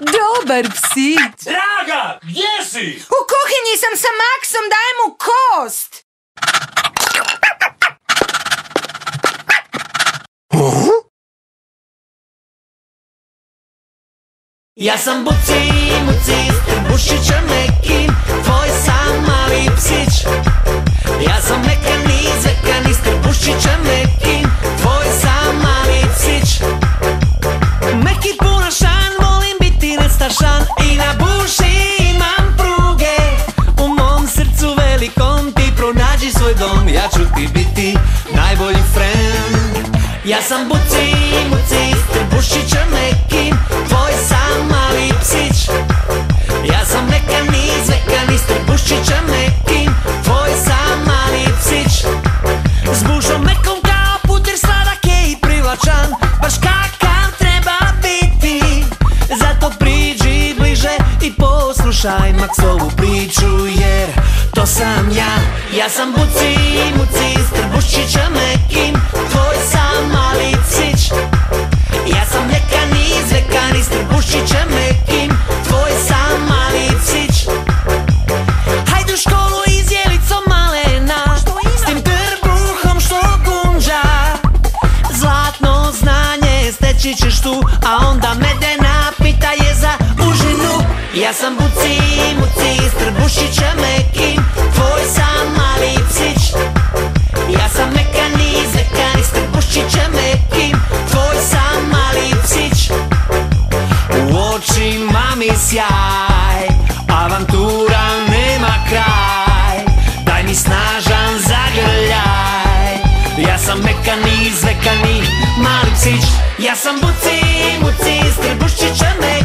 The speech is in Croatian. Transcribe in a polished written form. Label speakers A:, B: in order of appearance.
A: Dobar psić.
B: Draga, gdje si?
A: U kuhinji sam sa Maksom, daj mu kost.
C: Ja sam Buci, Muci, s trbušićem nekim, tvoj sam mali psić. Ja sam mekani, zvekani, s trbušićem nekim, tvoj sam mali psić. Meki punašan, volim biti nestašan i na buši imam pruge. U mom srcu velikom ti pronađi svoj dom, ja ću ti biti najbolji friend. Ja sam Buci, Muci, s trbušićem nekim, tvoj sam mali psić. Ja sam mekani, zvekani, s trbušićem nekim, tvoj sam mali psić. S bušom mekom kao puter, sladak je i privlačan, baš kakav treba biti. Zato priđi bliže i poslušaj Maksovu priču, jer to sam ja. Ja sam Buci, Muci, s trbušićem nekim, tvoj sam mali psić. Ja sam mekani, zvekani, s trbušićem nekim, tvoj sam mali psić. Hajde u školu i s jelicom malena, s tim trbuhom što gunđa. Zlatno znanje steći ćeš tu, a onda medena pita je za užinu. Ja sam Buci, Muci, s trbušićem nekim, tvoj sam mali psić. Ja sam mekani, zvekani, s trbušićem nekim, tvoj sam mali psić. U očima mi sjaj, avantura nema kraj. Daj mi snažan zagrljaj. Ja sam mekani, zvekani, mali psić. Ja sam Buci, Muci, s trbušićem nekim,